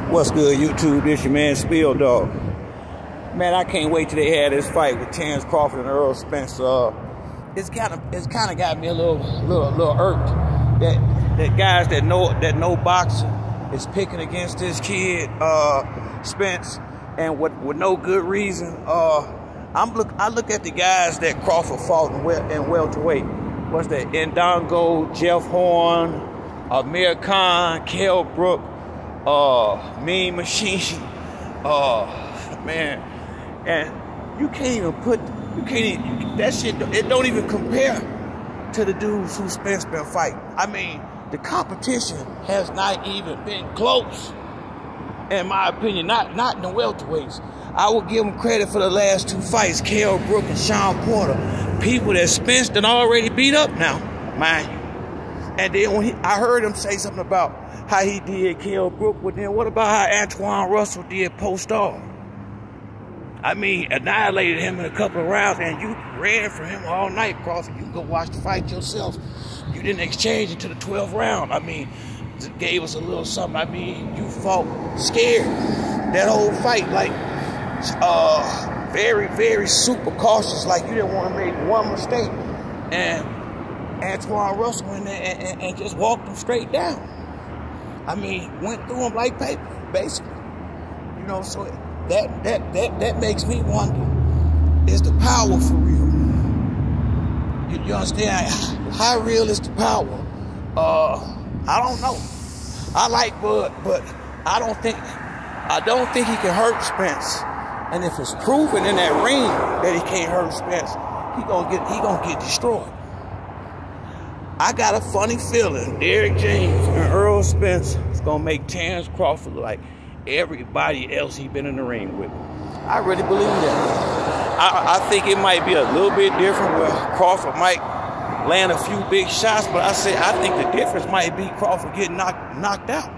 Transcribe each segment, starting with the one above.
What's good, YouTube? This your man, Spill Dog. Man, I can't wait till they have this fight with Crawford and Errol Spence. It's kind of got me a little irked that guys that know boxing is picking against this kid Spence, and with no good reason. I look at the guys that Crawford fought in welterweight. What's that? Ndongo, Jeff Horn, Amir Khan, Kell Brook, Mean Machine, man, and you can't even that shit. It don't even compare to the dudes who Spence been fighting. I mean, the competition has not even been close, in my opinion. Not in the welterweights. I will give him credit for the last two fights, Kell Brook and Sean Porter, people that Spence done already beat up now, mind you. And then when I heard him say something about how he did Kell Brook, but then what about how Antoine Russell did Postal? I mean, annihilated him in a couple of rounds, and you ran for him all night, Crawford. You can go watch the fight yourself. You didn't exchange it to the 12th round. I mean, it gave us a little something. I mean, you fought scared that whole fight, like very, very super cautious, like you didn't want to make one mistake. And Antoine Russell went there and just walked him straight down. I mean, went through him like paper, basically. You know, so that makes me wonder, is the power for real? You understand? How real is the power? I don't know. I like Bud, but I don't think he can hurt Spence. And if it's proven in that ring that he can't hurt Spence, he gonna get destroyed. I got a funny feeling Derrick James and Errol Spence is gonna make Crawford look like everybody else he been in the ring with. I really believe that. I think it might be a little bit different where Crawford might land a few big shots, but I think the difference might be Crawford getting knocked out.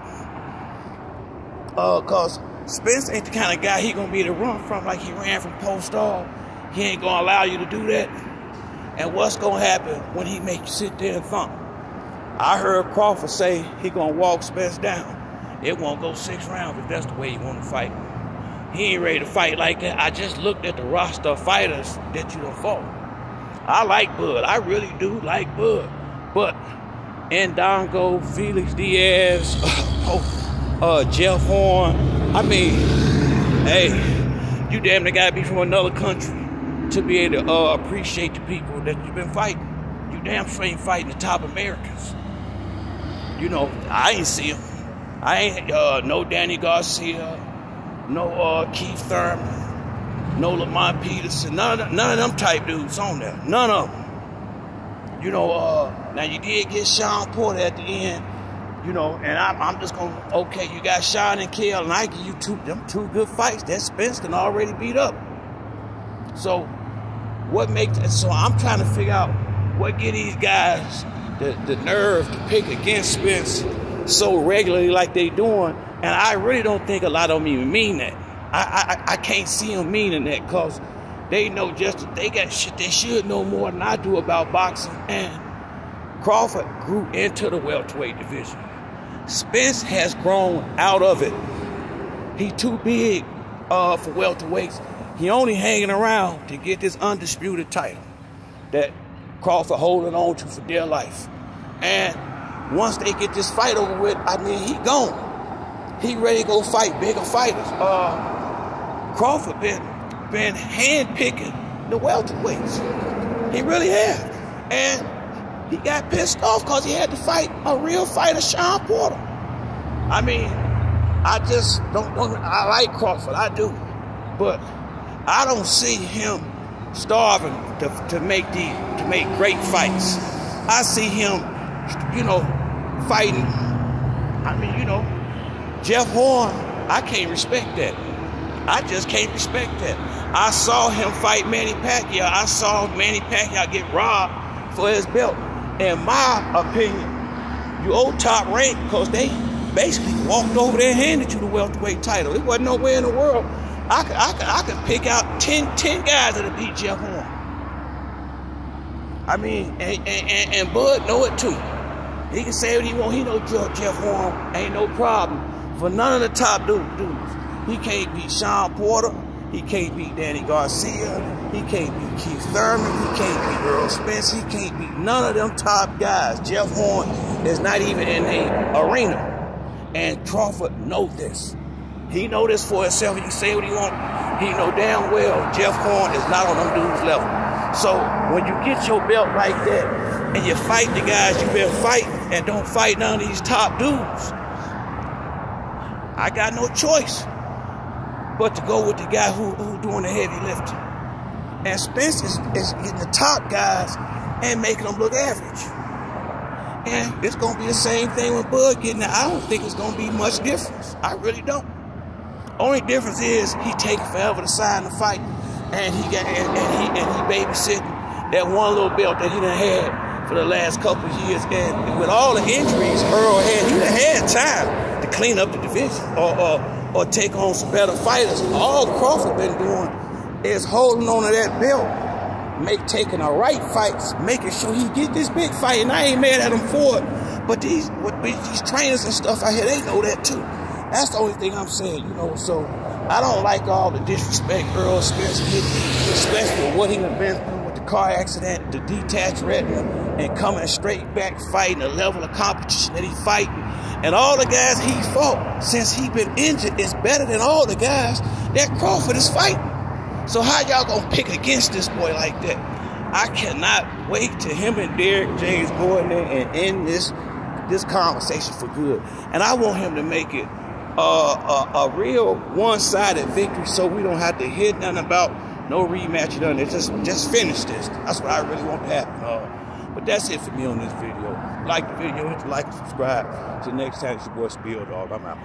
Cause Spence ain't the kind of guy he gonna be able to run from like he ran from Postal. He ain't gonna allow you to do that. And what's gonna happen when he make you sit there and thump? I heard Crawford say he gonna walk Spence down. It won't go 6 rounds if that's the way he wanna fight. He ain't ready to fight like that. I just looked at the roster of fighters that you done fought. I like Bud. I really do like Bud. But Ndongo, Felix Diaz, Jeff Horn, I mean, hey, you damn near gotta be from another country to be able to appreciate the people that you've been fighting. You damn sure ain't fighting the top Americans. You know, I ain't see them. I ain't no Danny Garcia, no Keith Thurman, no Lamont Peterson, none of them type dudes on there. None of them. You know, now you did get Sean Porter at the end, you know, and I'm just going, okay, you got Sean and Kell, and I give you two good fights that Spence can already beat up. So what makes it? So I'm trying to figure out what get these guys the nerve to pick against Spence so regularly like they doing, and I really don't think a lot of them even mean that. I can't see them meaning that, because they know they got shit they should know more than I do about boxing. And Crawford grew into the welterweight division. Spence has grown out of it. He's too big for welterweights. He only hanging around to get this undisputed title that Crawford holding on to for dear life. And once they get this fight over with, I mean, he gone. He ready to go fight bigger fighters. Crawford been hand-picking the welterweights. He really has. And he got pissed off because he had to fight a real fighter, Sean Porter. I mean, I just don't I like Crawford, I do. But I don't see him starving to make great fights. I see him, you know, fighting. I mean, you know, Jeff Horn, I can't respect that. I just can't respect that. I saw him fight Manny Pacquiao. I saw Manny Pacquiao get robbed for his belt. In my opinion, you old top rank, because they basically walked over there and handed you the welterweight title. It wasn't nowhere in the world. I could pick out 10 guys that'll beat Jeff Horn. I mean, and Bud know it too. He can say what he want. He know Jeff Horn ain't no problem for none of the top dudes. He can't beat Sean Porter. He can't beat Danny Garcia. He can't beat Keith Thurman. He can't beat Errol Spence. He can't beat none of them top guys. Jeff Horn is not even in the arena. And Crawford knows this. He know this for himself. He can say what he want. He know damn well Jeff Horn is not on them dudes' level. So when you get your belt like that and you fight the guys you've been fighting and don't fight none of these top dudes, I got no choice but to go with the guy who doing the heavy lifting. And Spence is getting the top guys and making them look average. And it's going to be the same thing with Bud getting it. I don't think it's going to be much difference. I really don't. Only difference is he taking forever to sign the fight, and he babysitting that one little belt that he done had for the last couple of years. And with all the injuries Errol had, he done had time to clean up the division or take on some better fighters. All Crawford been doing is holding on to that belt, taking the right fights, making sure he get this big fight. And I ain't mad at him for it, but these trainers and stuff out here, they know that too. That's the only thing I'm saying, you know. So I don't like all the disrespect Errol Spence getting, especially with what he done been through with the car accident, the detached retina, and coming straight back fighting, the level of competition that he fighting. And all the guys he fought since he been injured is better than all the guys that Crawford is fighting. So how y'all gonna pick against this boy like that? I cannot wait till him and Derrick James go in there and end this conversation for good. And I want him to make it a real one-sided victory, so we don't have to hear nothing about no rematch or nothing. Just finish this. That's what I really want to happen. But that's it for me on this video. Like the video, hit the like and subscribe. Till next time, it's your boy Spill Dog. I'm out.